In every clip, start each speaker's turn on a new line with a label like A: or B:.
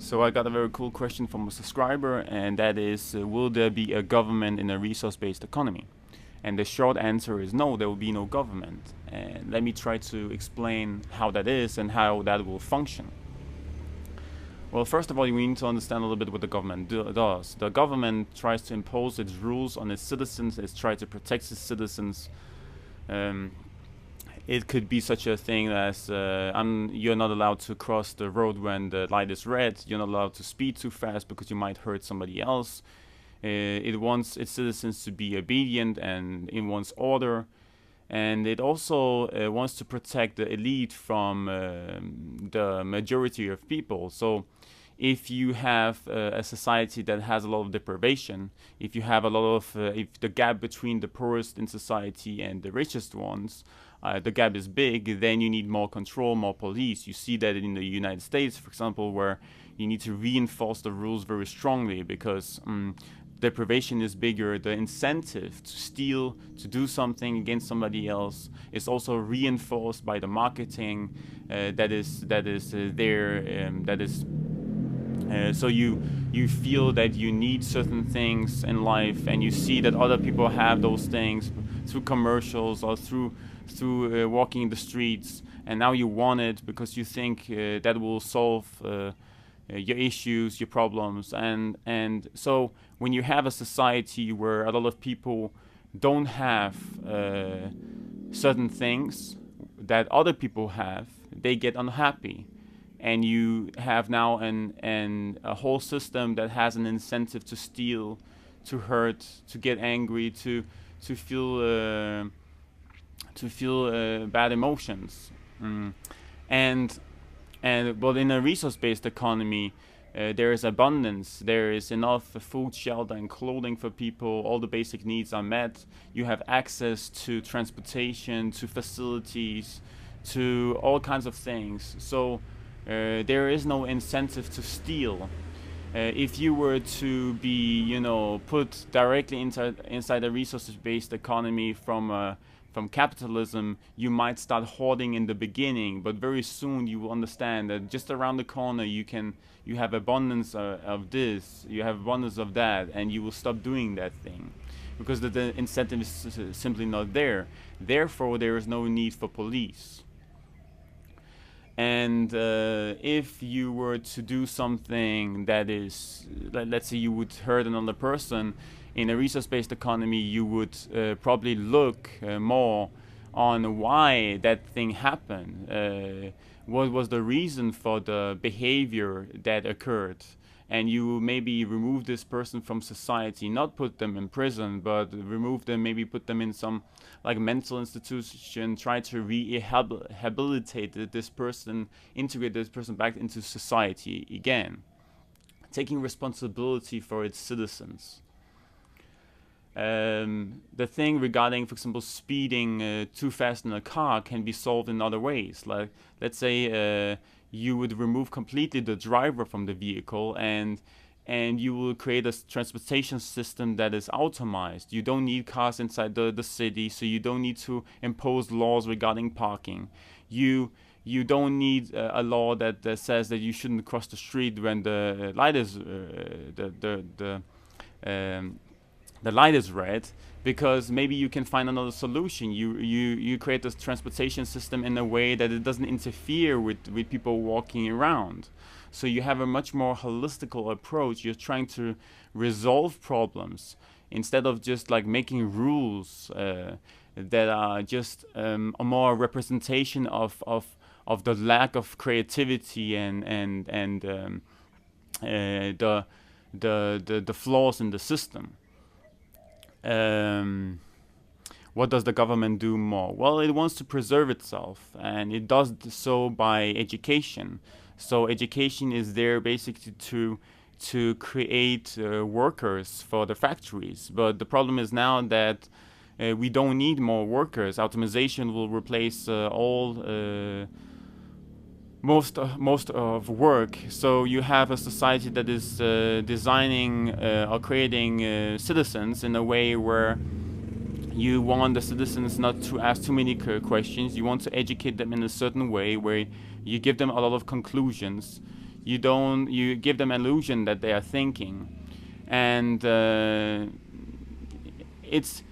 A: So I got a very cool question from a subscriber, and that is, will there be a government in a resource-based economy? And the short answer is no, there will be no government. And let me try to explain how that is and how that will function. Well, first of all, we need to understand a little bit what the government does. The government tries to impose its rules on its citizens. It tries to protect its citizens. Um, it could be such a thing as you're not allowed to cross the road when the light is red. You're not allowed to speed too fast because you might hurt somebody else. It wants its citizens to be obedient and it wants order. And it also wants to protect the elite from the majority of people. So if you have a society that has a lot of deprivation, if you have a lot of, if the gap between the poorest in society and the richest ones, the gap is big, then you need more control, more police. You see that in the United States, for example, where you need to reinforce the rules very strongly because deprivation is bigger. The incentive to steal, to do something against somebody else, is also reinforced by the marketing that is there. So you feel that you need certain things in life, and you see that other people have those things through commercials or through walking in the streets, and now you want it because you think that will solve your issues, your problems, and so when you have a society where a lot of people don't have certain things that other people have, they get unhappy, and you have now a whole system that has an incentive to steal, to hurt, to get angry, to feel bad emotions, and but in a resource-based economy, there is abundance. There is enough food, shelter, and clothing for people. All the basic needs are met. You have access to transportation, to facilities, to all kinds of things. So there is no incentive to steal. If you were to be, put directly inside a resource-based economy from capitalism, you might start hoarding in the beginning, but very soon you will understand that just around the corner you have abundance of this, you have abundance of that, and you will stop doing that thing because the incentive is simply not there. Therefore, there is no need for police. And if you were to do something that is, let's say you would hurt another person, in a resource-based economy, you would probably look more on why that thing happened. What was the reason for the behavior that occurred? And you maybe remove this person from society, not put them in prison, but remove them, maybe put them in some like mental institution, try to rehabilitate this person, integrate this person back into society again, taking responsibility for its citizens. The thing regarding, for example, speeding too fast in a car can be solved in other ways. Like, let's say you would remove completely the driver from the vehicle, and you will create a transportation system that is automized. You don't need cars inside the city, so you don't need to impose laws regarding parking. You don't need a law that says that you shouldn't cross the street when the light is the light is red, because maybe you can find another solution. You create this transportation system in a way that it doesn't interfere with people walking around. So you have a much more holistical approach. You're trying to resolve problems instead of just like making rules that are just a more representation of the lack of creativity and the flaws in the system. What does the government do more? Well, it wants to preserve itself, and it does so by education. So education is there basically to create workers for the factories. But the problem is now that we don't need more workers. Automation will replace most of work. So you have a society that is designing or creating citizens in a way where you want the citizens not to ask too many questions. You want to educate them in a certain way where you give them a lot of conclusions. You give them illusion that they are thinking, and it's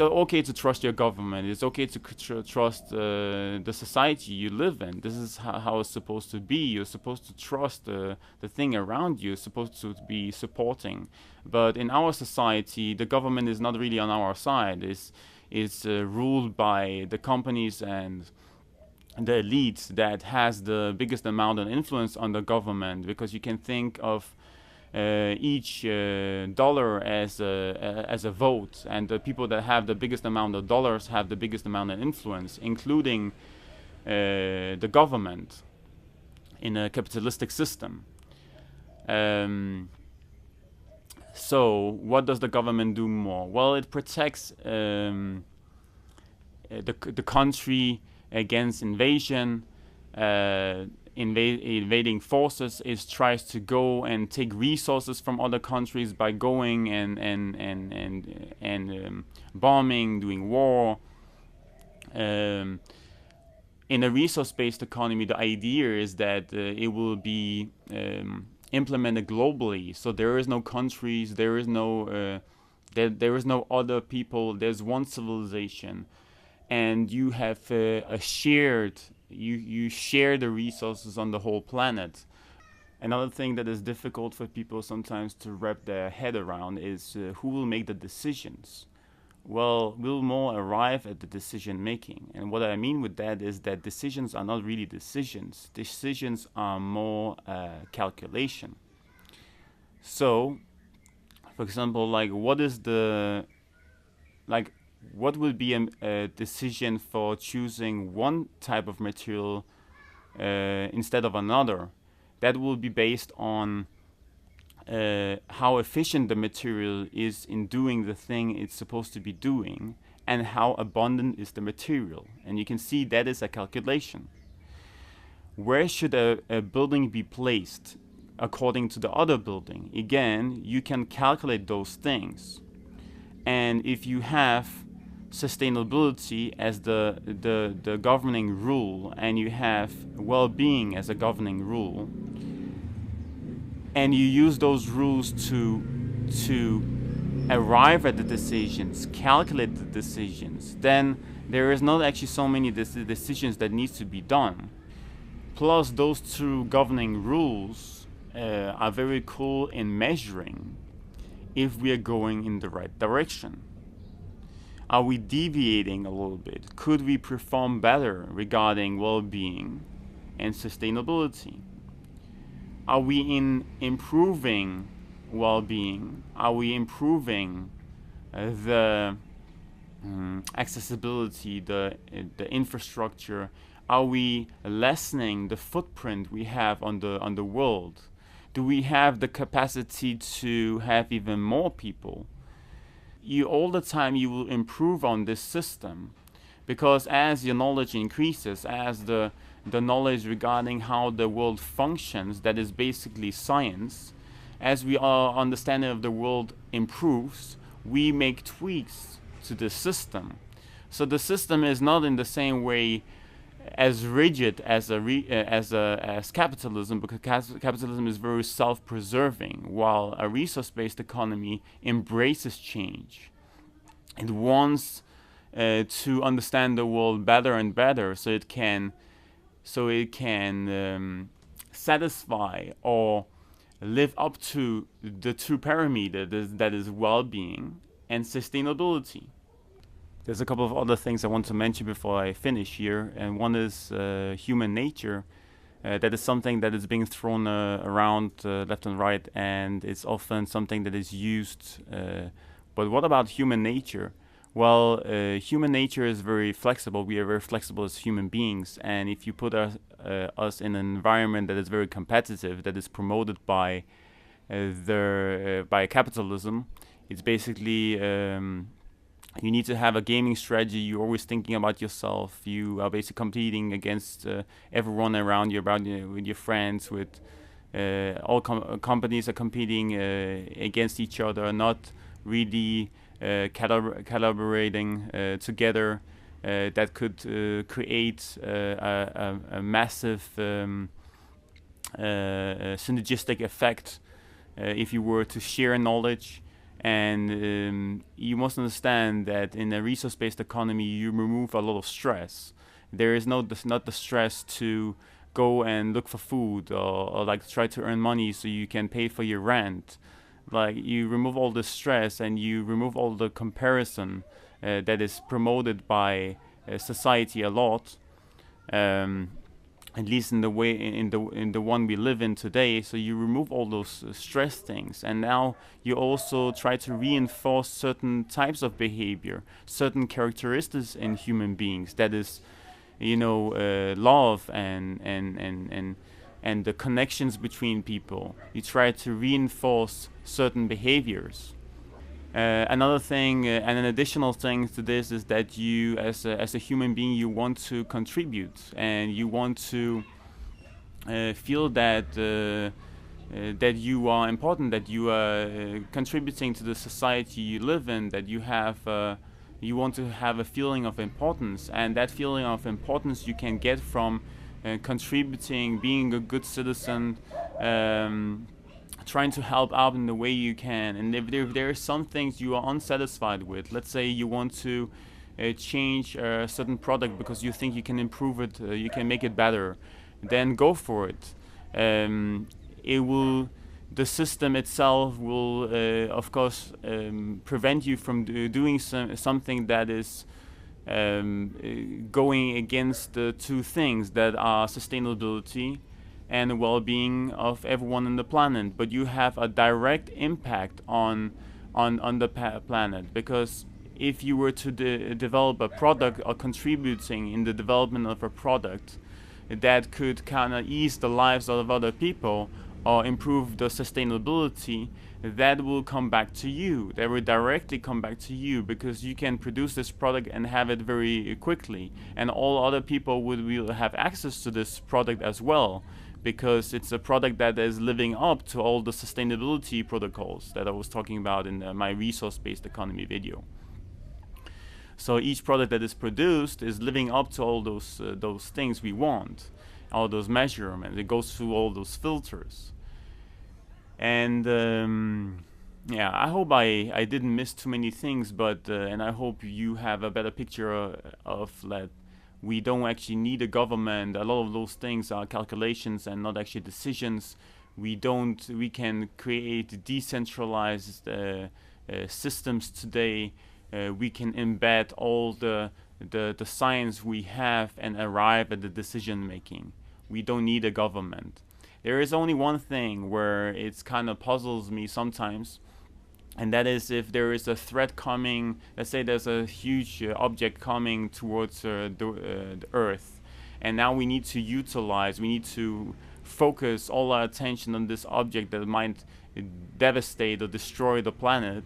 A: okay to trust your government. It's okay to trust the society you live in. This is how it's supposed to be. You're supposed to trust the thing around you. You're supposed to be supporting. But in our society, the government is not really on our side. It's ruled by the companies and the elites that has the biggest amount of influence on the government, because you can think of each dollar as a vote, and the people that have the biggest amount of dollars have the biggest amount of influence, including the government in a capitalistic system. So what does the government do more? Well, it protects the country against invasion. Invading forces is tries to go and take resources from other countries by going and bombing, doing war. In a resource-based economy, the idea is that it will be implemented globally. So there is no countries, there is no other people. There's one civilization, and you have a shared. You share the resources on the whole planet. Another thing that is difficult for people sometimes to wrap their head around is who will make the decisions. Well, we'll more arrive at the decision making. And what I mean with that is that decisions are not really decisions. Decisions are more calculation. So, for example, what would be a decision for choosing one type of material instead of another? That will be based on how efficient the material is in doing the thing it's supposed to be doing, and how abundant is the material. And you can see that is a calculation. Where should a building be placed according to the other building? Again, you can calculate those things. And if you have sustainability as the governing rule, and you have well-being as a governing rule, and you use those rules to arrive at the decisions, calculate the decisions, then there is not actually so many decisions that needs to be done. Plus, those two governing rules are very cool in measuring if we are going in the right direction. Are we deviating a little bit? Could we perform better regarding well-being and sustainability? Are we improving well-being? Are we improving the accessibility, the infrastructure? Are we lessening the footprint we have on the world? Do we have the capacity to have even more people? All the time you will improve on this system, because as your knowledge increases, as the knowledge regarding how the world functions, that is basically science, as our understanding of the world improves, we make tweaks to the system. So the system is not in the same way as rigid as capitalism, because capitalism is very self-preserving, while a resource-based economy embraces change. It wants to understand the world better and better, so it can satisfy or live up to the two parameters, that is well-being and sustainability. There's a couple of other things I want to mention before I finish here, and one is human nature. That is something that is being thrown around left and right, and it's often something that is used. But what about human nature? Well, human nature is very flexible. We are very flexible as human beings, and if you put us in an environment that is very competitive, that is promoted by capitalism, it's basically you need to have a gaming strategy. You're always thinking about yourself. You are basically competing against everyone around you, with your friends, with all companies are competing against each other, not really collaborating together. That could create a massive synergistic effect if you were to share knowledge. And you must understand that in a resource-based economy, you remove a lot of stress. There is not the stress to go and look for food, or like try to earn money so you can pay for your rent. Like, you remove all the stress and you remove all the comparison that is promoted by society a lot. At least in the way in the one we live in today. So you remove all those stress things, and now you also try to reinforce certain types of behavior, certain characteristics in human beings. That is, love and the connections between people. You try to reinforce certain behaviors. Another thing, and an additional thing to this, is that you, as a human being, you want to contribute, and you want to feel that that you are important, that you are contributing to the society you live in, that you want to have a feeling of importance, and that feeling of importance you can get from contributing, being a good citizen. Trying to help out in the way you can. And if there are some things you are unsatisfied with, let's say you want to change a certain product because you think you can improve it, you can make it better, then go for it. The system itself will, of course, prevent you from doing something that is going against the two things that are sustainability and the well-being of everyone on the planet. But you have a direct impact on the planet, because if you were to develop a product or contributing in the development of a product that could kind of ease the lives of other people or improve the sustainability, that will come back to you. That will directly come back to you, because you can produce this product and have it very quickly, and all other people will have access to this product as well, because it's a product that is living up to all the sustainability protocols that I was talking about in my resource-based economy video. So each product that is produced is living up to all those things we want, all those measurements. It goes through all those filters. And yeah, I hope I didn't miss too many things, but and I hope you have a better picture of that. We don't actually need a government. A lot of those things are calculations and not actually decisions. We can create decentralized systems today. We can embed all the science we have and arrive at the decision making. We don't need a government. There is only one thing where it's kind of puzzles me sometimes, and that is if there is a threat coming. Let's say there's a huge object coming towards the Earth, and now we need to focus all our attention on this object that might devastate or destroy the planet.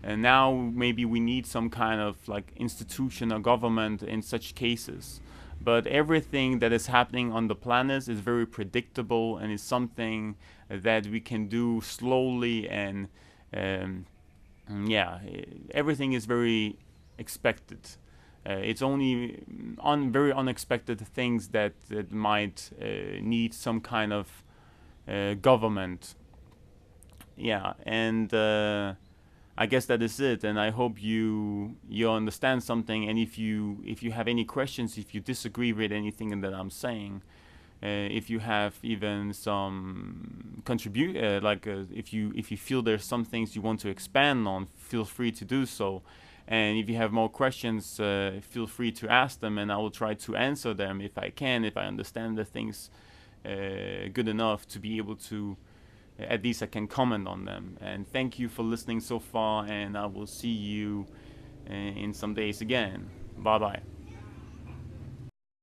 A: And now maybe we need some kind of like institution or government in such cases. But everything that is happening on the planet is very predictable, and is something that we can do slowly, and yeah, everything is very expected. It's only very unexpected things that might need some kind of government. Yeah, and I guess that is it, and I hope you understand something. And if you have any questions, if you disagree with anything that I'm saying, if you have even some if you feel there's some things you want to expand on, feel free to do so. And if you have more questions, feel free to ask them, and I will try to answer them if I can, if I understand the things good enough to be able to, at least I can comment on them. And thank you for listening so far, and I will see you in some days again. Bye bye.